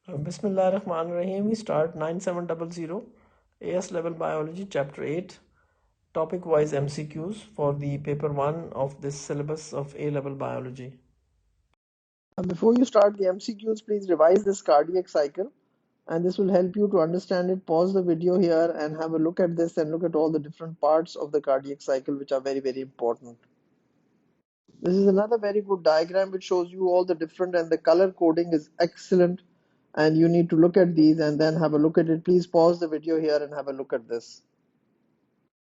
Bismillah Rahman Rahim. We start 9700 AS level biology chapter 8 topic wise MCQs for the paper 1 of this syllabus of A level biology. Before you start the MCQs, please revise this cardiac cycle, and this will help you to understand it. Pause the video here and have a look at this and look at all the different parts of the cardiac cycle which are very, very important. This is another very good diagram which shows you all the different, and the color coding is excellent, and you need to look at these and then have a look at it. Please pause the video here and have a look at this.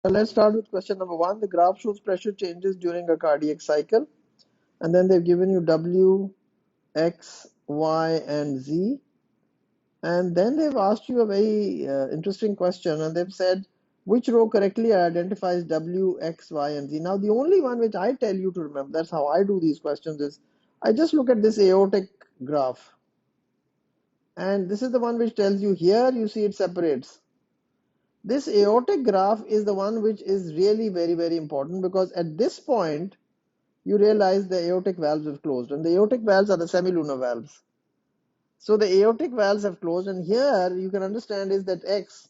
Let's start with question number 1. The graph shows pressure changes during a cardiac cycle, and then they've given you W, X, Y, and Z, and then they've asked you a very interesting question, and they've said which row correctly identifies W, X, Y, and Z. Now the only one which I tell you to remember, that's how I do these questions, is I just look at this aortic graph, and this is the one which tells you here you see it separates. This aortic graph is the one which is really very, very important, because at this point you realize the aortic valves have closed, and the aortic valves are the semilunar valves. So the aortic valves have closed, and here you can understand is that X,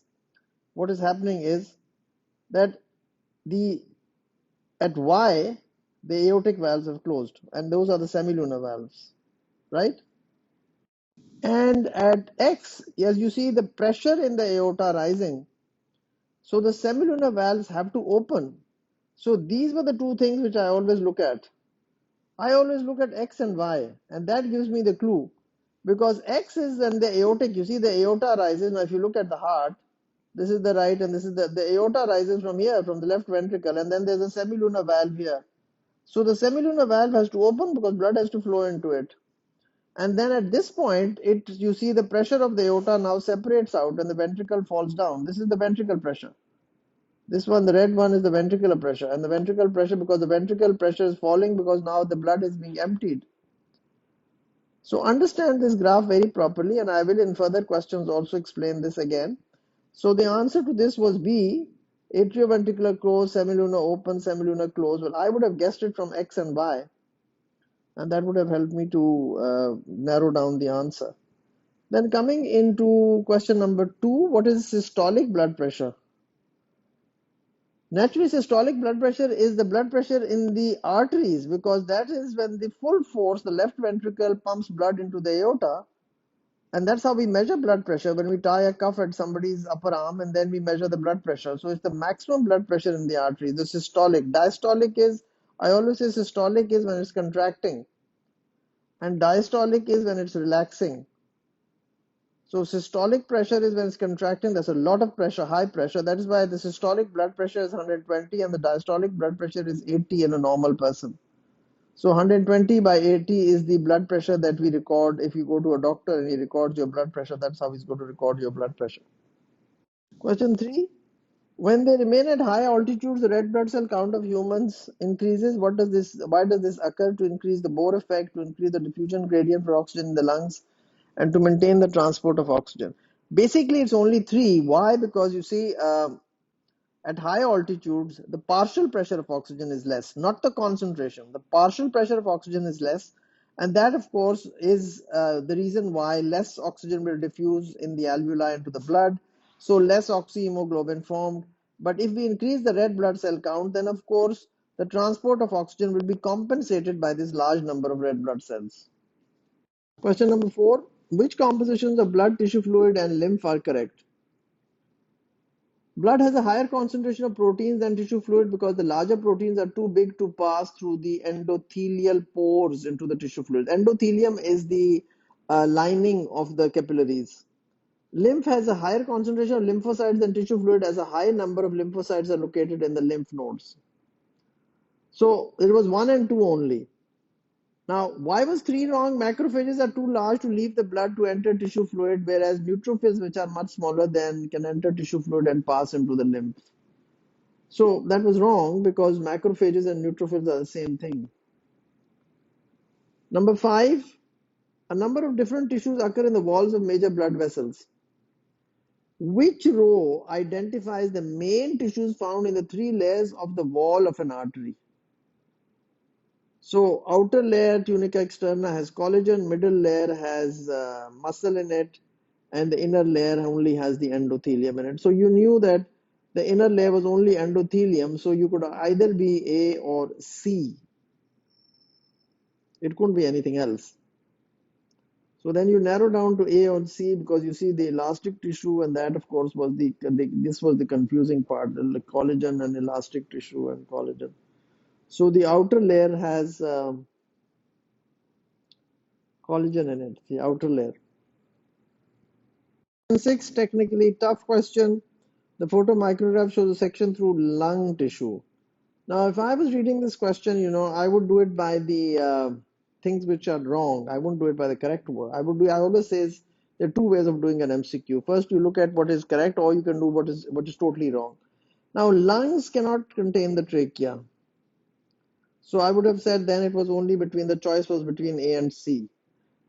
what is happening is that at Y the aortic valves have closed, and those are the semilunar valves, right? And at X, as you see the pressure in the aorta rising, so the semilunar valves have to open. So these were the two things which I always look at. I always look at X and Y, and that gives me the clue, because X is when the aortic, you see the aorta rises. Now if you look at the heart, this is the right and this is the aorta rises from here, from the left ventricle, and then there's a semilunar valve here. So the semilunar valve has to open because blood has to flow into it. And then at this point, you see the pressure of the aorta now separates out and the ventricle falls down. This is the ventricle pressure. This one, the red one, is the ventricular pressure, and the ventricle pressure, because the ventricle pressure is falling because now the blood is being emptied. So understand this graph very properly, and I will in further questions also explain this again. So the answer to this was B, atrioventricular close, semilunar open, semilunar close. Well, I would have guessed it from X and Y, and that would have helped me to narrow down the answer. Then coming into question number 2, what is systolic blood pressure? Naturally, systolic blood pressure is the blood pressure in the arteries, because that is when the full force, the left ventricle pumps blood into the aorta, and that's how we measure blood pressure when we tie a cuff at somebody's upper arm and then we measure the blood pressure. So it's the maximum blood pressure in the artery, the systolic. Diastolic is, I always say systolic is when it's contracting, and diastolic is when it's relaxing. So systolic pressure is when it's contracting. There's a lot of pressure, high pressure. That is why the systolic blood pressure is 120 and the diastolic blood pressure is 80 in a normal person. So 120 by 80 is the blood pressure that we record. If you go to a doctor and he records your blood pressure, that's how he's going to record your blood pressure. Question 3. When they remain at high altitudes, the red blood cell count of humans increases. Why does this occur? To increase the Bohr effect, to increase the diffusion gradient for oxygen in the lungs, and to maintain the transport of oxygen. Basically, it's only 3. Why? Because you see, at high altitudes, the partial pressure of oxygen is less, not the concentration. The partial pressure of oxygen is less, and that, of course, is the reason why less oxygen will diffuse in the alveoli into the blood, so less oxyhemoglobin formed. But if we increase the red blood cell count, then, of course, the transport of oxygen will be compensated by this large number of red blood cells. Question number 4. Which compositions of blood, tissue fluid, and lymph are correct? Blood has a higher concentration of proteins than tissue fluid because the larger proteins are too big to pass through the endothelial pores into the tissue fluid. Endothelium is the lining of the capillaries. Lymph has a higher concentration of lymphocytes than tissue fluid, as a high number of lymphocytes are located in the lymph nodes. So it was 1 and 2 only. Now, why was 3 wrong? Macrophages are too large to leave the blood to enter tissue fluid, whereas neutrophils, which are much smaller than, can enter tissue fluid and pass into the lymph. So that was wrong, because macrophages and neutrophils are the same thing. Number 5, a number of different tissues occur in the walls of major blood vessels. Which row identifies the main tissues found in the 3 layers of the wall of an artery? So outer layer, tunica externa, has collagen, middle layer has muscle in it, and the inner layer only has the endothelium in it. So you knew that the inner layer was only endothelium, so you could either be A or C. It couldn't be anything else. So then you narrow down to A or C because you see the elastic tissue, and that of course was this was the confusing part, the collagen and elastic tissue and collagen. So the outer layer has collagen in it, the outer layer. 6, technically tough question. The photomicrograph shows a section through lung tissue. Now, if I was reading this question, I would do it by the things which are wrong. I wouldn't do it by the correct word. I always say there are two ways of doing an MCQ. First, you look at what is correct, or you can do what is totally wrong. Now, lungs cannot contain the trachea. So I would have said then it was only the choice was between A and C.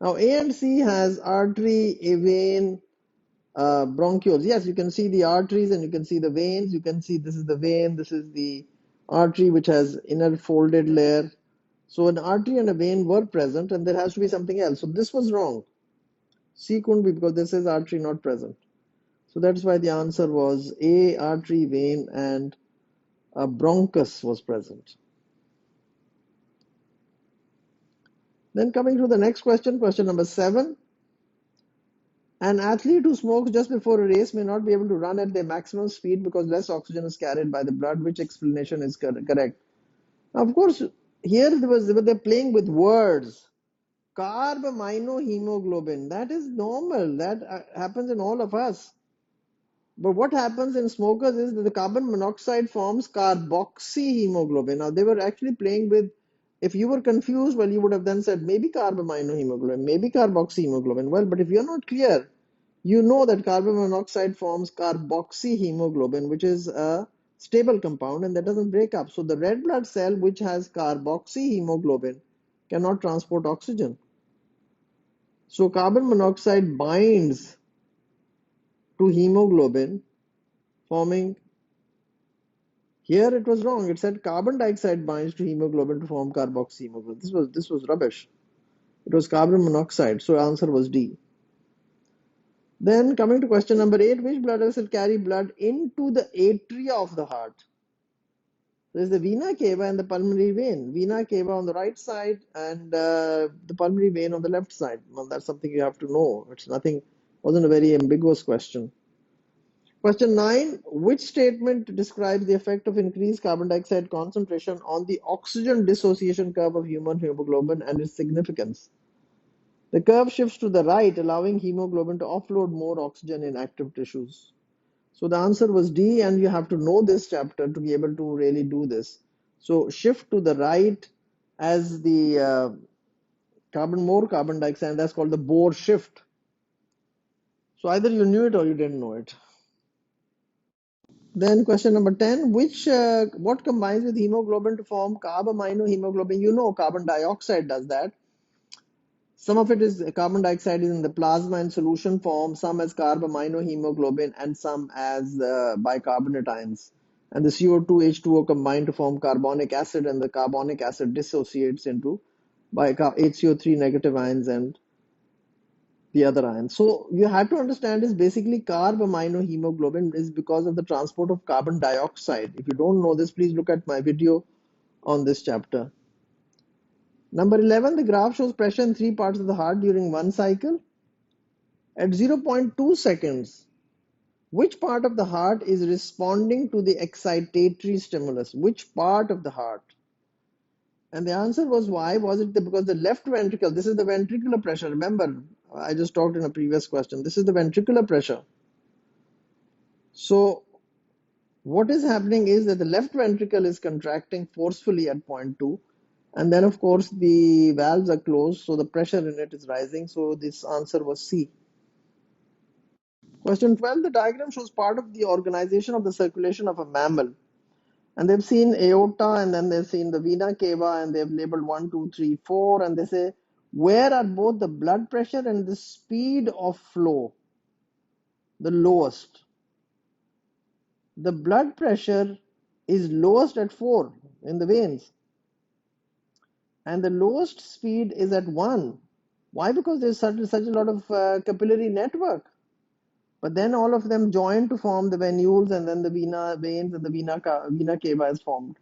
Now, A and C has artery, a vein, bronchioles. Yes, you can see the arteries and you can see the veins. You can see this is the vein, this is the artery which has inner folded layer. So an artery and a vein were present, and there has to be something else. So this was wrong. C couldn't be because this is artery not present. So that's why the answer was A, artery, vein, and a bronchus was present. Then coming to the next question, question number 7. An athlete who smokes just before a race may not be able to run at their maximum speed because less oxygen is carried by the blood. Which explanation is correct? Now, of course, here they're playing with words. Carbaminohemoglobin. That is normal. That happens in all of us. But what happens in smokers is that the carbon monoxide forms carboxyhemoglobin. Now, they were actually playing with, if you were confused, well, you would have then said maybe carbaminohemoglobin, maybe carboxyhemoglobin. Well, but if you're not clear, you know that carbon monoxide forms carboxyhemoglobin, which is a stable compound and that doesn't break up. So the red blood cell, which has carboxyhemoglobin, cannot transport oxygen. So carbon monoxide binds to hemoglobin, forming, here it was wrong. It said carbon dioxide binds to hemoglobin to form carboxyhemoglobin. This was rubbish. It was carbon monoxide. So answer was D. Then coming to question number 8, which blood vessel carry blood into the atria of the heart? There's the vena cava and the pulmonary vein. Vena cava on the right side and the pulmonary vein on the left side. Well, that's something you have to know. Wasn't a very ambiguous question. Question 9, which statement describes the effect of increased carbon dioxide concentration on the oxygen dissociation curve of human hemoglobin and its significance? The curve shifts to the right, allowing hemoglobin to offload more oxygen in active tissues. So the answer was D, and you have to know this chapter to be able to really do this. So shift to the right as the more carbon dioxide, that's called the Bohr shift. So either you knew it or you didn't know it. Then question number 10, what combines with hemoglobin to form carbaminohemoglobin? You know carbon dioxide does that. Some of it is carbon dioxide is in the plasma in solution form, some as carbaminohemoglobin and some as bicarbonate ions. And the CO2, H2O combine to form carbonic acid, and the carbonic acid dissociates into HCO3 negative ions and the other ions. So you have to understand is basically carbaminohemoglobin is because of the transport of carbon dioxide. If you don't know this, please look at my video on this chapter. Number 11, the graph shows pressure in 3 parts of the heart during one cycle. At 0.2 seconds, which part of the heart is responding to the excitatory stimulus? Which part of the heart? And the answer was why? Was it because the left ventricle, this is the ventricular pressure. Remember, I just talked in a previous question. This is the ventricular pressure. So what is happening is that the left ventricle is contracting forcefully at point 2. And then, of course, the valves are closed, so the pressure in it is rising. So this answer was C. Question 12, the diagram shows part of the organization of the circulation of a mammal. And they've seen aorta, and then they've seen the vena cava, and they've labeled 1, 2, 3, 4. And they say, where are both the blood pressure and the speed of flow the lowest? The blood pressure is lowest at 4 in the veins. and the lowest speed is at 1. Why? Because there's such a lot of capillary network. But then all of them join to form the venules, and then the vena veins and the vena cava is formed.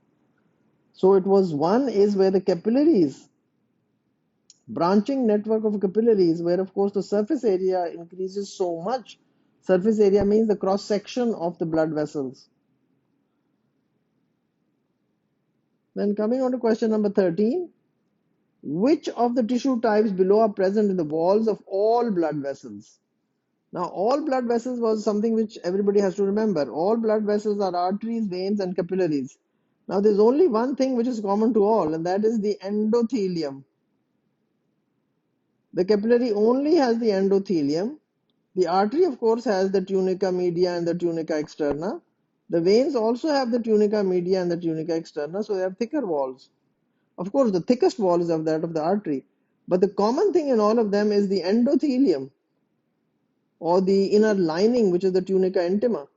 So it was 1 is where the capillaries, branching network of capillaries, where of course the surface area increases so much. Surface area means the cross section of the blood vessels. Then coming on to question number 13, which of the tissue types below are present in the walls of all blood vessels? Now, all blood vessels was something which everybody has to remember. All blood vessels are arteries, veins, and capillaries. Now, there's only one thing which is common to all, and that is the endothelium. The capillary only has the endothelium. The artery, of course, has the tunica media and the tunica externa. The veins also have the tunica media and the tunica externa, so they have thicker walls. Of course, the thickest wall is of that of the artery. But the common thing in all of them is the endothelium, or the inner lining, which is the tunica intima.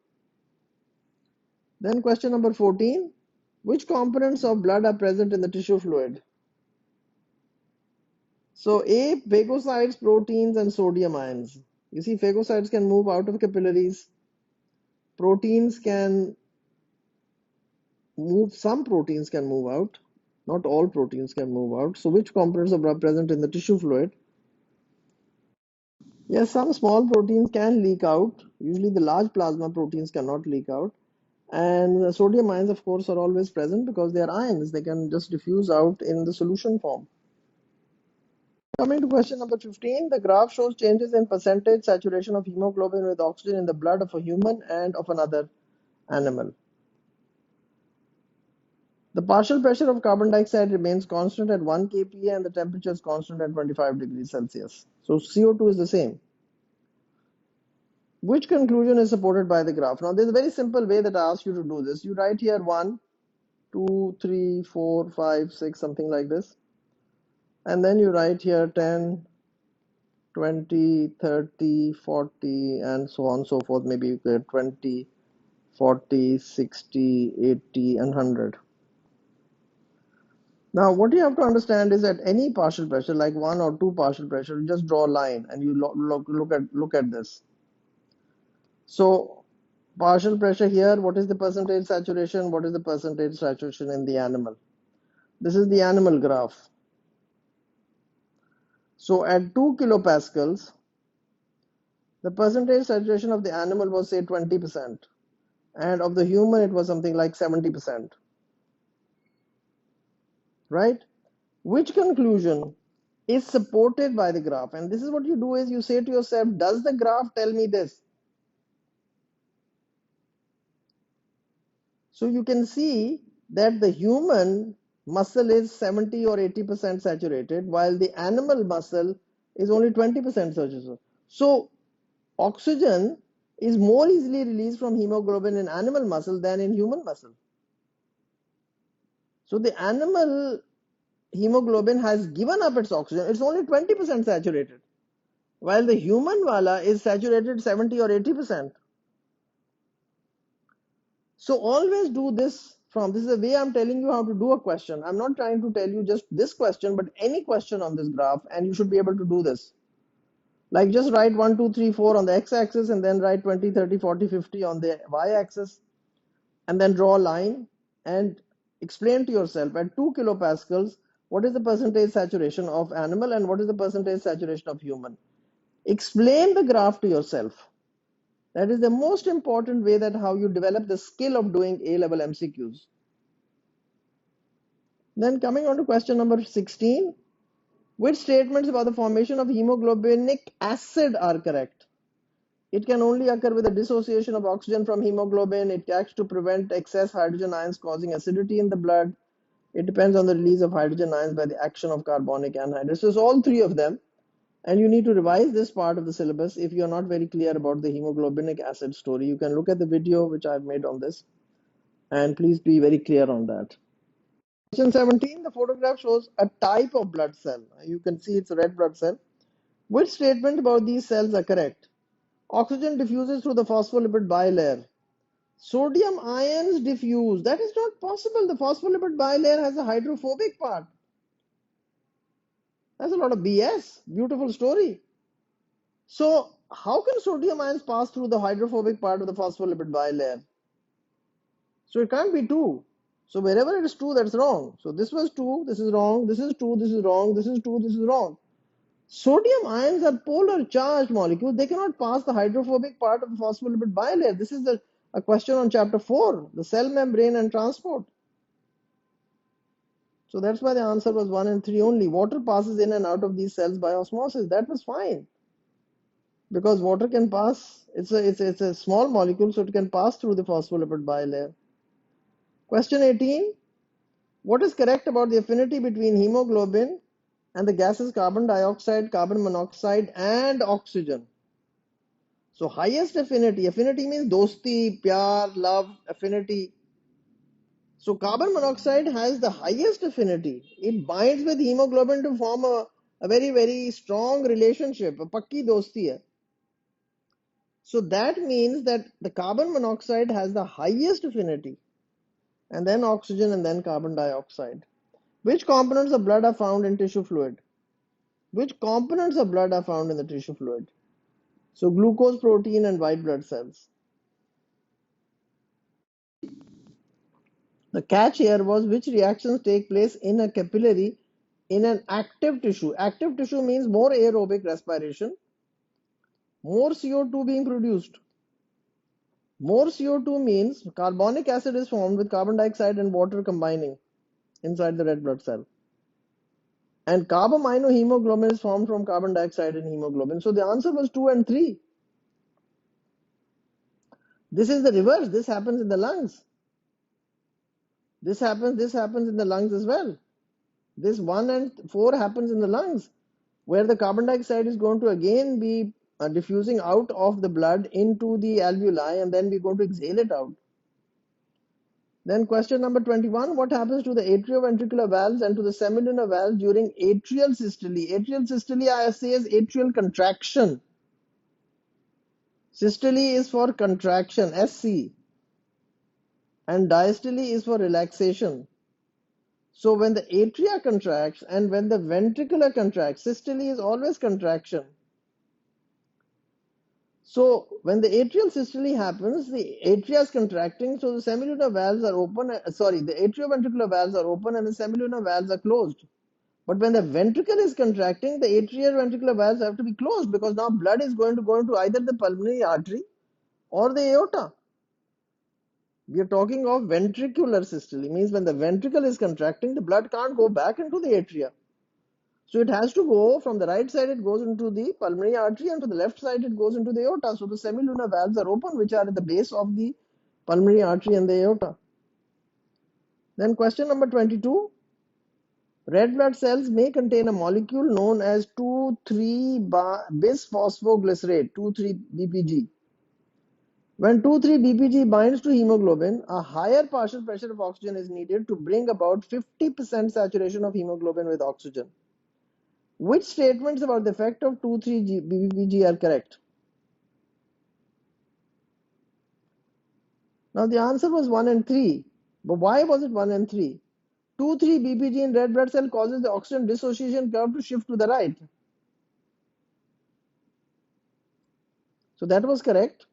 Then question number 14, which components of blood are present in the tissue fluid? So A, phagocytes, proteins, and sodium ions. You see, phagocytes can move out of capillaries. Proteins can move, some proteins can move out. Not all proteins can move out. So which components are present in the tissue fluid? Yes, some small proteins can leak out. Usually the large plasma proteins cannot leak out. And the sodium ions, of course, are always present because they are ions. They can just diffuse out in the solution form. Coming to question number 15, the graph shows changes in percentage saturation of hemoglobin with oxygen in the blood of a human and of another animal. The partial pressure of carbon dioxide remains constant at 1 kPa and the temperature is constant at 25 degrees Celsius. So CO2 is the same. Which conclusion is supported by the graph? Now, there's a very simple way that I ask you to do this. You write here 1, 2, 3, 4, 5, 6, something like this. And then you write here 10, 20, 30, 40, and so on and so forth. Maybe you get 20, 40, 60, 80, and 100. Now, what you have to understand is that any partial pressure, like 1 or 2 partial pressure, you just draw a line and you look at this. So, partial pressure here, what is the percentage saturation? What is the percentage saturation in the animal? This is the animal graph. So, at 2 kilopascals, the percentage saturation of the animal was, say, 20%, and of the human it was something like 70%. Right? Which conclusion is supported by the graph? And this is what you do, is you say to yourself, does the graph tell me this? So you can see that the human muscle is 70 or 80% saturated, while the animal muscle is only 20% saturated. So oxygen is more easily released from hemoglobin in animal muscle than in human muscle. So the animal hemoglobin has given up its oxygen. It's only 20% saturated, while the human wala is saturated 70 or 80%. So always do this this is the way I'm telling you how to do a question. I'm not trying to tell you just this question, but any question on this graph, and you should be able to do this. Like just write 1, 2, 3, 4 on the x-axis, and then write 20, 30, 40, 50 on the y-axis, and then draw a line and explain to yourself at 2 kilopascals what is the percentage saturation of animal and what is the percentage saturation of human. Explain the graph to yourself. That is the most important way that how you develop the skill of doing A-level MCQs. Then coming on to question number 16, which statements about the formation of hemoglobinic acid are correct? It can only occur with a dissociation of oxygen from hemoglobin. It acts to prevent excess hydrogen ions causing acidity in the blood. It depends on the release of hydrogen ions by the action of carbonic anhydrous. So it's all three of them. And you need to revise this part of the syllabus if you're not very clear about the hemoglobinic acid story. You can look at the video which I've made on this, and please be very clear on that. Question 17, the photograph shows a type of blood cell. You can see it's a red blood cell. Which statement about these cells are correct? Oxygen diffuses through the phospholipid bilayer. Sodium ions diffuse. That is not possible. The phospholipid bilayer has a hydrophobic part. That's a lot of BS. Beautiful story. So how can sodium ions pass through the hydrophobic part of the phospholipid bilayer? So it can't be 2. So wherever it is 2, that's wrong. So this was 2, this is wrong, this is 2, this is wrong, this is 2, this is wrong. Sodium ions are polar charged molecules. They cannot pass the hydrophobic part of the phospholipid bilayer. This is a question on chapter 4, the cell membrane and transport. So that's why the answer was 1 and 3 only. Water passes in and out of these cells by osmosis. That was fine. Because water can pass, it's a small molecule, so it can pass through the phospholipid bilayer. Question 18. What is correct about the affinity between hemoglobin and the gases carbon dioxide, carbon monoxide, and oxygen? So highest affinity, affinity means dosti, pyar, love, affinity. So carbon monoxide has the highest affinity. It binds with hemoglobin to form a very, very strong relationship, a pakki dosti hai. So that means that the carbon monoxide has the highest affinity, and then oxygen, and then carbon dioxide. Which components of blood are found in tissue fluid? Which components of blood are found in the tissue fluid? So glucose, protein, and white blood cells. The catch here was which reactions take place in a capillary in an active tissue. Active tissue means more aerobic respiration, more CO2 being produced. More CO2 means carbonic acid is formed with carbon dioxide and water combining inside the red blood cell. And carbaminohemoglobin is formed from carbon dioxide and hemoglobin. So the answer was 2 and 3. This is the reverse. This happens in the lungs. This happens in the lungs as well. This 1 and 4 happens in the lungs, where the carbon dioxide is going to again be diffusing out of the blood into the alveoli, and then we're going to exhale it out. Then question number 21, what happens to the atrioventricular valves and to the semilunar valves during atrial systole? Atrial systole, I say, is atrial contraction. Systole is for contraction, SC, and diastole is for relaxation. So when the atria contracts and when the ventricular contracts, systole is always contraction. So when the atrial systole happens, the atria is contracting, so the semilunar valves are open, the atrioventricular valves are open and the semilunar valves are closed. But when the ventricle is contracting, the atrioventricular valves have to be closed because now blood is going to go into either the pulmonary artery or the aorta. We are talking of ventricular systole, means when the ventricle is contracting, the blood can't go back into the atria. So it has to go from the right side, it goes into the pulmonary artery, and to the left side, it goes into the aorta. So the semilunar valves are open, which are at the base of the pulmonary artery and the aorta. Then question number 22. Red blood cells may contain a molecule known as 2,3-bisphosphoglycerate, 2,3-BPG. When 2,3-BPG binds to hemoglobin, a higher partial pressure of oxygen is needed to bring about 50% saturation of hemoglobin with oxygen. Which statements about the effect of 2,3-BPG are correct? Now the answer was 1 and 3. But why was it 1 and 3? 2,3-BPG in red blood cell causes the oxygen dissociation curve to shift to the right. So that was correct.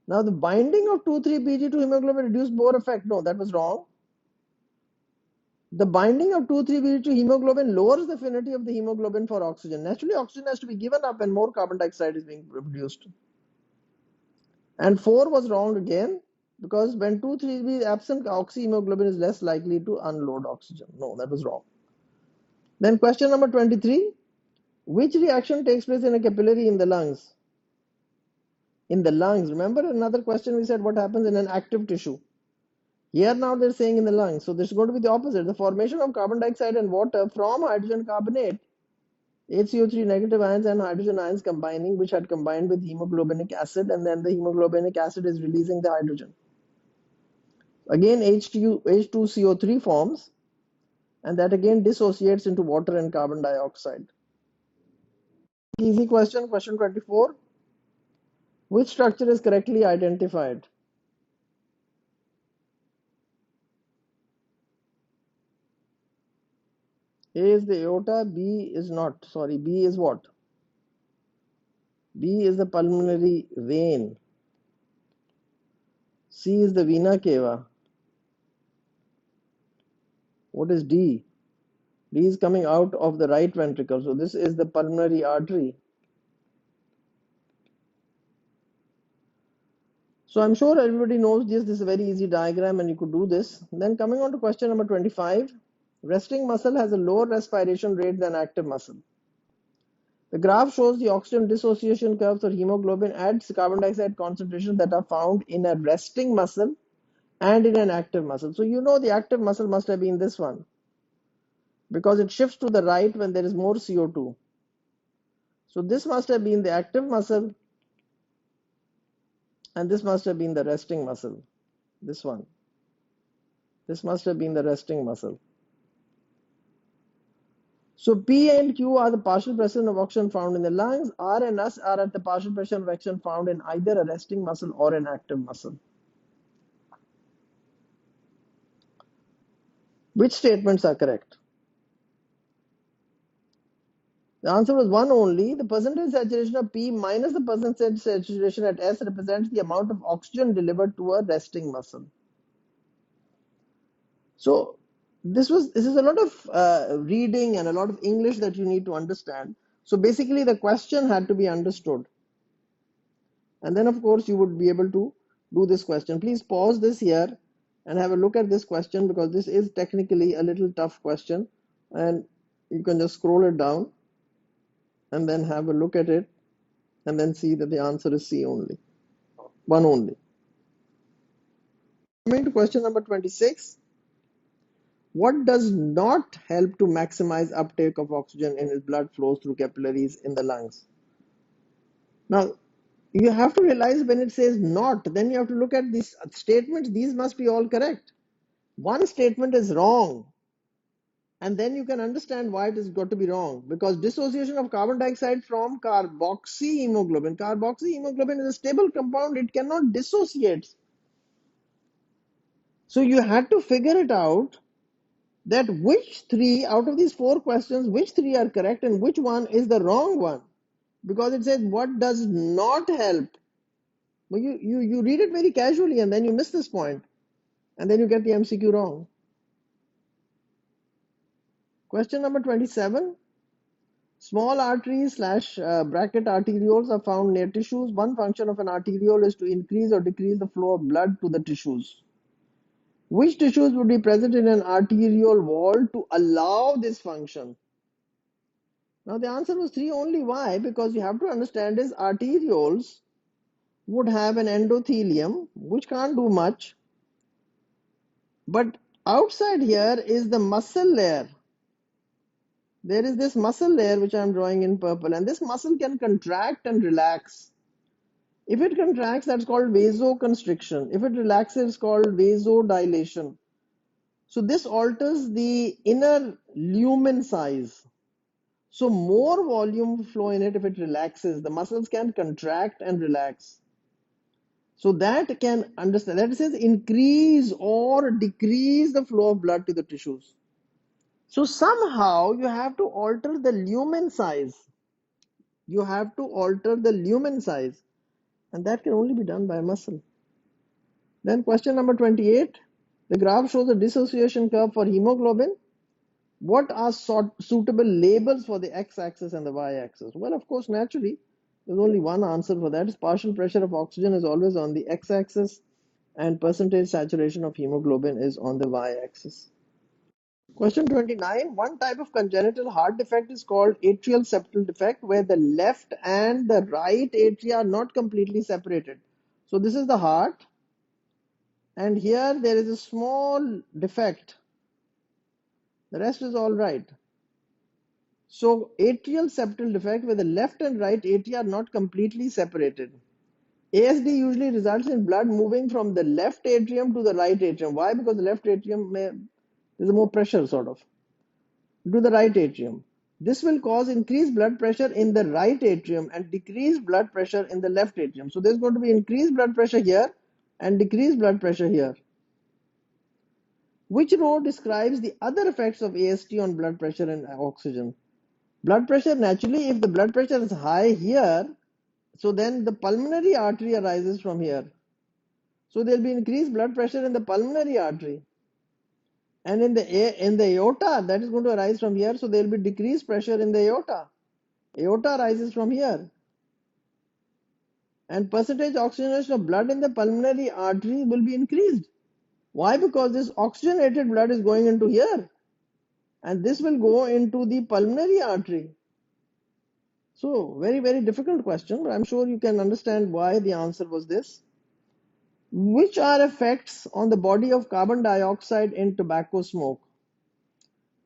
Now the binding of 2,3-BPG to hemoglobin reduced Bohr effect. No, that was wrong. The binding of 2,3-BPG to hemoglobin lowers the affinity of the hemoglobin for oxygen. Naturally, oxygen has to be given up and more carbon dioxide is being produced. And 4 was wrong again, because when 2,3-B is absent, oxyhemoglobin is less likely to unload oxygen. No, that was wrong. Then question number 23. Which reaction takes place in a capillary in the lungs? In the lungs. Remember another question we said, what happens in an active tissue? Here now they're saying in the lungs. So this is going to be the opposite. The formation of carbon dioxide and water from hydrogen carbonate, HCO3 negative ions and hydrogen ions combining, which had combined with hemoglobinic acid, and then the hemoglobinic acid is releasing the hydrogen. Again H2CO3 forms, and that again dissociates into water and carbon dioxide. Easy question, question 24. Which structure is correctly identified? A is the aorta, B is not. Sorry, B is what? B is the pulmonary vein. C is the vena cava. What is D? D is coming out of the right ventricle. So this is the pulmonary artery. So I'm sure everybody knows this. This is a very easy diagram and you could do this. Then coming on to question number 25. Resting muscle has a lower respiration rate than active muscle. The graph shows the oxygen dissociation curves for hemoglobin at carbon dioxide concentrations that are found in a resting muscle and in an active muscle. So you know the active muscle must have been this one because it shifts to the right when there is more CO2. So this must have been the active muscle and this must have been the resting muscle. This one. This must have been the resting muscle. So P and Q are the partial pressure of oxygen found in the lungs. R and S are at the partial pressure of oxygen found in either a resting muscle or an active muscle. Which statements are correct? The answer was one only. The percentage saturation of P minus the percentage saturation at S represents the amount of oxygen delivered to a resting muscle. So this is a lot of reading and a lot of English that you need to understand. So basically the question had to be understood. And then of course you would be able to do this question. Please pause this here and have a look at this question because this is technically a little tough question. And you can just scroll it down and then have a look at it and then see that the answer is C only. One only. Coming to question number 26. What does not help to maximize uptake of oxygen in his blood flows through capillaries in the lungs? Now, you have to realize when it says not, then you have to look at these statements. These must be all correct. One statement is wrong, and then you can understand why it has got to be wrong. Because dissociation of carbon dioxide from carboxyhemoglobin. Carboxyhemoglobin is a stable compound. It cannot dissociate. So you had to figure it out that which three out of these four questions, which three are correct and which one is the wrong one. Because it says what does not help. But you read it very casually and then you miss this point. And then you get the MCQ wrong. Question number 27. Small arteries slash bracket arterioles are found near tissues. One function of an arteriole is to increase or decrease the flow of blood to the tissues. Which tissues would be present in an arteriole wall to allow this function? Now the answer was 3 only. Why? Because you have to understand is arterioles would have an endothelium which can't do much. But outside here is the muscle layer. There is this muscle layer which I am drawing in purple, and this muscle can contract and relax. If it contracts, that's called vasoconstriction. If it relaxes, it's called vasodilation. So this alters the inner lumen size. So more volume flow in it if it relaxes. The muscles can contract and relax. So that can understand. That says increase or decrease the flow of blood to the tissues. So somehow you have to alter the lumen size. You have to alter the lumen size. And that can only be done by muscle. Then question number 28. The graph shows a dissociation curve for hemoglobin. What are suitable labels for the x-axis and the y-axis? Well, of course, naturally, there's only one answer for that. Is partial pressure of oxygen is always on the x-axis and percentage saturation of hemoglobin is on the y-axis. Question 29. One type of congenital heart defect is called atrial septal defect, where the left and the right atria are not completely separated. So this is the heart, and here there is a small defect. The rest is all right. So atrial septal defect where the left and right atria are not completely separated. ASD usually results in blood moving from the left atrium to the right atrium. Why? Because the left atrium there's more pressure sort of to the right atrium. This will cause increased blood pressure in the right atrium and decreased blood pressure in the left atrium. So there's going to be increased blood pressure here and decreased blood pressure here. Which row describes the other effects of AST on blood pressure and oxygen? Blood pressure, naturally, if the blood pressure is high here, so then the pulmonary artery arises from here. So there will be increased blood pressure in the pulmonary artery. And in the aorta, that is going to arise from here, so there will be decreased pressure in the aorta. Aorta arises from here. And percentage oxygenation of blood in the pulmonary artery will be increased. Why? Because this oxygenated blood is going into here. And this will go into the pulmonary artery. So, very, very difficult question, but I'm sure you can understand why the answer was this. Which are effects on the body of carbon dioxide in tobacco smoke?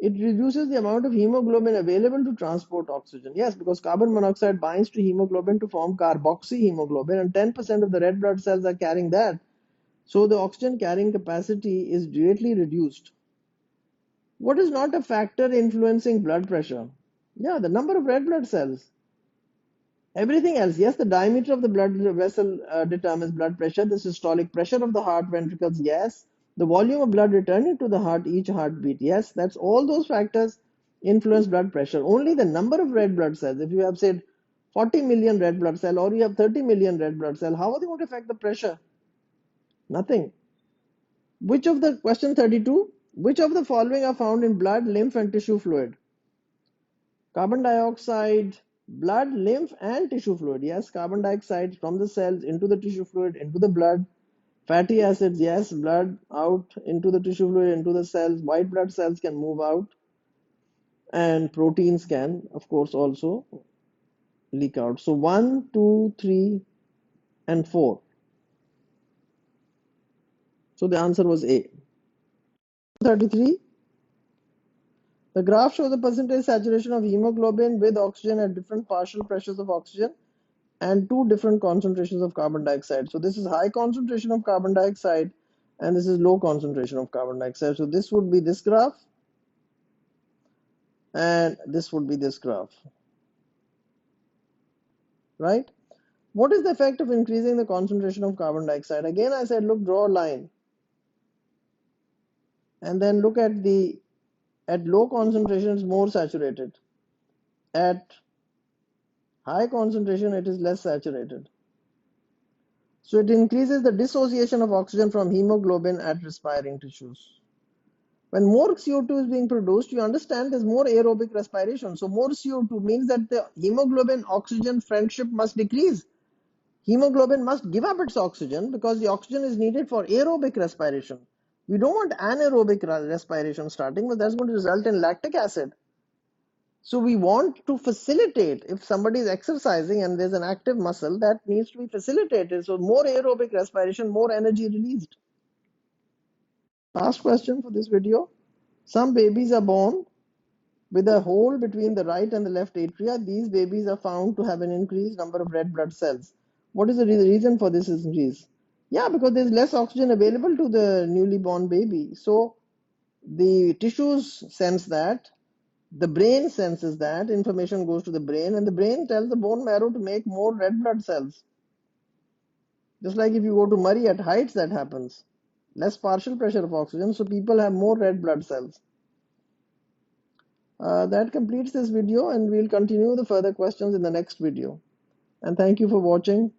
It reduces the amount of hemoglobin available to transport oxygen. Yes, because carbon monoxide binds to hemoglobin to form carboxyhemoglobin, and 10% of the red blood cells are carrying that. So the oxygen carrying capacity is greatly reduced. What is not a factor influencing blood pressure? Yeah, the number of red blood cells. Everything else, yes, the diameter of the blood vessel determines blood pressure, the systolic pressure of the heart ventricles, yes, the volume of blood returning to the heart, each heartbeat, yes, that's all those factors influence blood pressure. Only the number of red blood cells, if you have said 40 million red blood cell or you have 30 million red blood cell, how are they going to affect the pressure? Nothing. Question 32, which of the following are found in blood, lymph and tissue fluid? Carbon dioxide, blood, lymph, and tissue fluid. Yes, carbon dioxide from the cells into the tissue fluid, into the blood. Fatty acids, yes, blood out into the tissue fluid, into the cells. White blood cells can move out. And proteins can, of course, also leak out. So 1, 2, 3, and 4. So the answer was A. 33. The graph shows the percentage saturation of hemoglobin with oxygen at different partial pressures of oxygen and two different concentrations of carbon dioxide. So this is high concentration of carbon dioxide and this is low concentration of carbon dioxide. So this would be this graph and this would be this graph, right? What is the effect of increasing the concentration of carbon dioxide? Again, I said, look, draw a line and then look at low concentration, it's more saturated. At high concentration, it is less saturated. So it increases the dissociation of oxygen from hemoglobin at respiring tissues. When more CO2 is being produced, you understand there's more aerobic respiration. So more CO2 means that the hemoglobin oxygen friendship must decrease. Hemoglobin must give up its oxygen because the oxygen is needed for aerobic respiration. We don't want anaerobic respiration starting, but that's going to result in lactic acid. So we want to facilitate, if somebody is exercising and there's an active muscle, that needs to be facilitated. So more aerobic respiration, more energy released. Last question for this video. Some babies are born with a hole between the right and the left atria. These babies are found to have an increased number of red blood cells. What is the reason for this increase? Yeah, because there's less oxygen available to the newly born baby. So the tissues sense that, the brain senses that, information goes to the brain, and the brain tells the bone marrow to make more red blood cells. Just like if you go to Murray at heights, that happens. Less partial pressure of oxygen, so people have more red blood cells. That completes this video, and we'll continue the further questions in the next video. And thank you for watching.